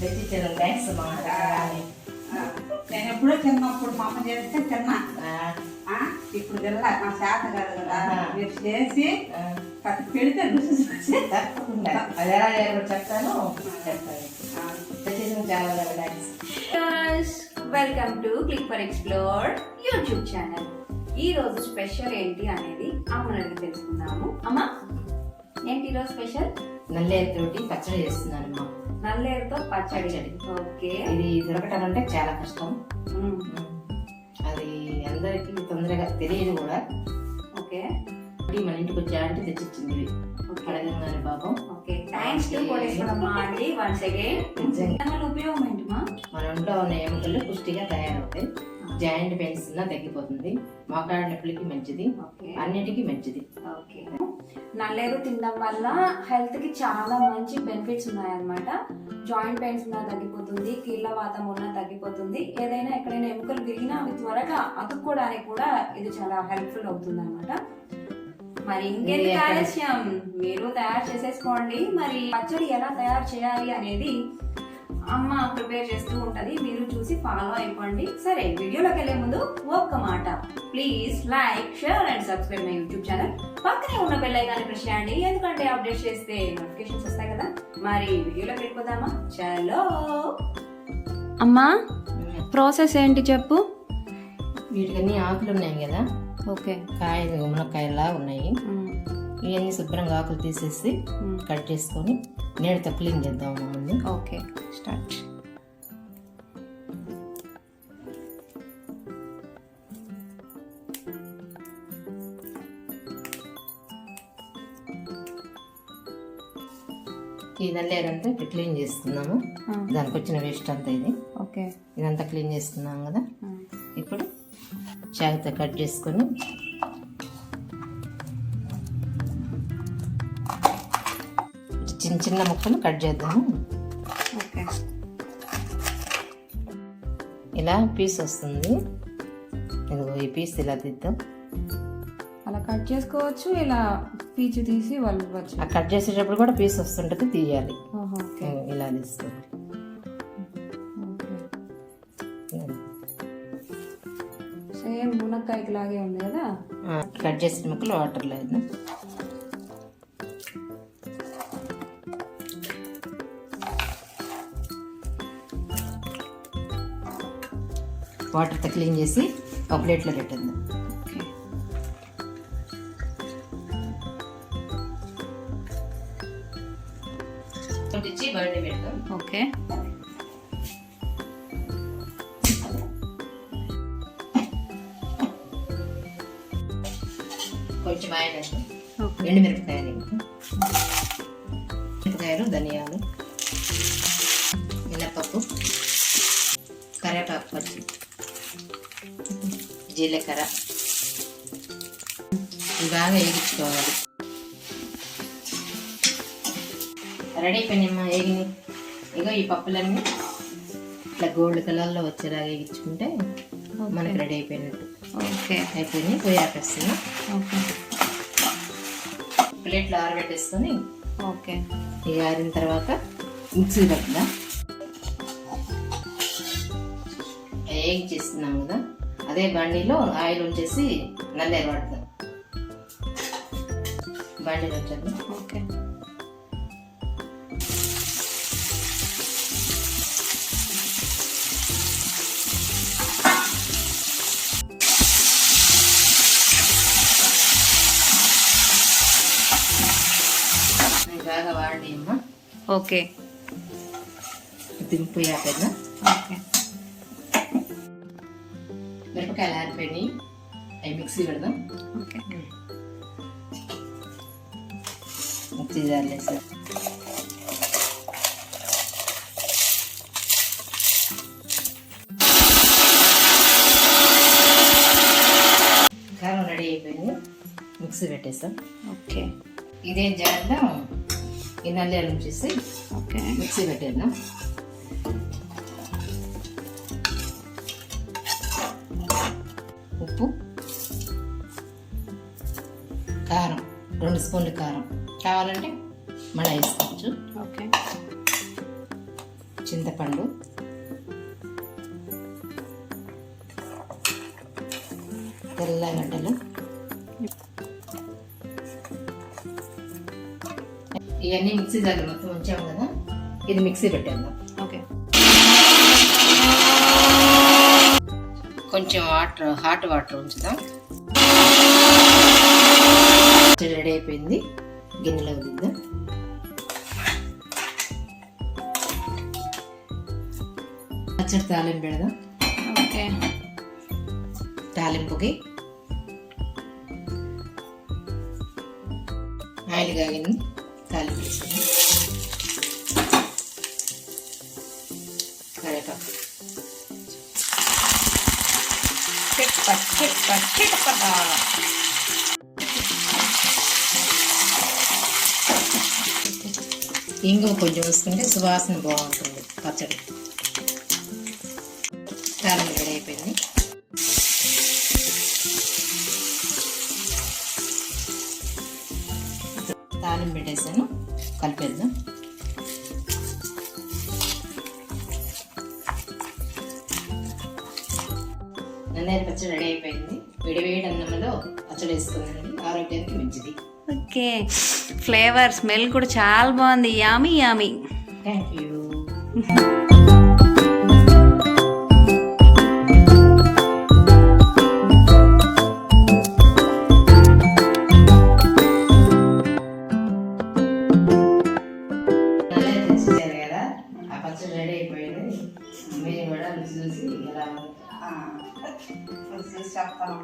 తెచ్చిచ్చారు thanks మా. నేను ఎప్పుడో చిన్నప్పుడు మా అమ్మ చేస్తే తిన్నా. ఇప్పుడు తిన్నా మా చేత కాదు కదా, మీరు చేసి పెడితే రుచి చూసి తప్పకుండా అది ఎలా చేయాలో చెప్తాను. తెచ్చేసిన చాలా thanks. Welcome to click for explore YouTube channel. ఈ రోజు స్పెషల్ ఏంటి అనేది అమ్మని అడిగి తెలుసుకుందాము. అమ్మ, ఏంటి ఈరోజు స్పెషల్? నల్లేరు తోటి పచ్చడి చేస్తున్నాను అమ్మా. నల్లేరుతో పచ్చడి. ఓకే. ఇది దొరకటం అంటే చాలా కష్టం. అది అందరికి తొందరగా తెలియదు కూడా. ఓకే. మన ఇంటికి వచ్చే ఆంటీ తెచ్చిచ్చింది అడగంగానే బాబు. Okay, thanks to Koteswaramma aunty once again. దానివల్ల ఉపయోగం ఏంటమ్మా? మన ఒంట్లో ఉన్న ఎముకలు పుష్టిగా తయారవుతాయి. జాయింట్ పెయిన్స్ తగ్గిపోతుంది. మోకాళ్ళ నొప్పులకి మంచిది, అన్నిటికీ మంచిది. ఓకే. నల్లేరు తినడం వల్ల హెల్త్ కి చాలా మంచి బెనిఫిట్స్ ఉన్నాయన్నమాట. జాయింట్ పెయిన్స్ ఉన్నా తగ్గిపోతుంది, కీళ్ళ వాతం ఉన్నా తగ్గిపోతుంది, ఏదైనా ఎక్కడైనా ఎముకలు విరిగినా అవి త్వరగా అతుక్కోవడానికి కూడా ఇది చాలా హెల్ప్ఫుల్ అవుతుంది అనమాట. మరి ఇంకేంటి ఆలస్యం, మీరు తయారు చేసేసుకోండి. మరి పచ్చడి ఎలా తయారు చేయాలి అనేది అమ్మ ప్రిపేర్ చేస్తూ ఉంటది, మీరు చూసి ఫాలో అయిపోండి. సరే, వీడియోలోకి వెళ్లే ముందు ఒక్క మాట, please like, share and subscribe my YouTube channel. పక్కనే ఉన్న బెల్ ఐకాన్ ప్రెస్ చేయండి, ఎందుకంటే అప్డేట్ చేస్తే నోటిఫికేషన్స్ వస్తాయి కదా. మరి వీడియోలోకి వెళ్ళిపోదామా? చలో అమ్మా, ప్రాసెస్ ఏంటి చెప్పు. వీటికన్నీ ఆకులు ఉన్నాయి కదా. ఓకే. కాయలు మునక్కాయలా ఉన్నాయి. ఇవన్నీ శుభ్రంగా ఆకులు తీసేసి కట్ చేసుకొని నీళ్ళతో క్లీన్ చేద్దాం ముందు. Okay, start. ఈ నల్లేరంతా ఇట్లా క్లీన్ చేస్తున్నాము. దానికి వచ్చిన వేస్ట్ అంతా ఇది. ఓకే. ఇదంతా క్లీన్ చేస్తున్నాం కదా. ఇప్పుడు చాకుతో కట్ చేసుకొని చిన్న చిన్న ముక్కలు కట్ చేద్దాము. ఓకే. ఇలా పీస్ వస్తుంది. ఇదిగో ఈ పీస్ ఇలా తీద్దాం. అలా కట్ చేసుకోవచ్చు, ఇలా పీచు తీసి వాళ్ళు ఆ కట్ చేసేటప్పుడు కూడా పీస్ వస్తుంటుంది, తీయాలి. ఇలా తీసుకోండి. సేమ్ మునక్కాయకి లాగే ఉంది కదా. కట్ చేసిన ముక్కలు వాటర్ లేదు. వాటర్తో క్లీన్ చేసి ఒక ప్లేట్లో పెట్టేద్దాం. తెచ్చి బండి పెడతాం. ఓకే. కొంచెం ఆయిల్ వేస్తాం. ఎండుమిరపకాయలు, మిరపకాయలు, ధనియాలు, మినపప్పు, కరివేపాకు, పచ్చి జీలకర్ర ఇవి బాగా వేగించుకోవాలి. రెడీ అయిపోయినాయమ్మా, వేగినాయి. ఇగో ఈ పప్పులన్నీ ఇట్లా గోల్డ్ కలర్లో వచ్చేలాగా వేగించుకుంటే మనకి రెడీ అయిపోయినట్టు. ఓకే, అయిపోయింది. పొయ్యి ఆపేస్తున్నా. ఓకే. ప్లేట్లో ఆరబెట్టేసుకొని ఓకే. ఇక ఆరిన తర్వాత మిక్సీ పట్టుదా వేగించేస్తున్నాం కదా, అదే బండిలో ఆయిల్ ఉంచేసి నల్లేరు పడతాం. బండిలో వచ్చేద్దాం. ఓకే. బాగా వాడి అమ్మా. ఓకే. దింపు ఆపేద్దాం. ఓకే. మిరపకాయలు ఆరిపోయినాయి, అవి మిక్సీ పెడదాం. ఓకే. మిక్సీ జార్లో వేసాం. కారం రెడీ అయిపోయింది, మిక్సీ పెట్టేసాం. ఓకే. ఇదే జార్లో ఈ నల్లేరు ఉంచేసి ఓకే మిక్సీ పెట్టేద్దాం. ఉప్పు, కారం, 2 స్పూన్లు కారం కావాలంటే మళ్ళీ వేసుకోవచ్చు. ఓకే. చింతపండు, తెల్లగడ్డలు, ఇవన్నీ మిక్సీ జార్లో మొత్తం ఉంచాము కదా, ఇది మిక్సీ పెట్టేద్దాం. ఓకే. కొంచెం హాట్ వాటర్ ఉంచుదాం. రెడీ అయిపోయింది, గిన్నెలో వదిద్దాం. పచ్చడి తాలింపు పెడదాం. ఓకే. తాలింపుకి ఆయిల్ కాగింది, తాలింపు వేసుకుందాం. కరివేపాకు, ఇంగువ కొంచెం వేసుకుంటే సువాసన బాగుంటుంది పచ్చడి. తాలింపు రెడీ అయిపోయింది. తాలింపు పెట్టేసాను, కలిపేద్దాం. నల్లేరు పచ్చడి రెడీ అయిపోయింది. వేడివేడి అన్నంలో పచ్చడి వేసుకుందండి, ఆరోగ్యానికి మంచిది. ఓకే. ఫ్లేవర్ స్మెల్ కూడా చాలా బాగుంది. Yummy yummy. Thank you. ఆ పచ్చడి రెడీ అయిపోయింది. మీరు కూడా రుచి చూసి ఎలా చెప్తాను.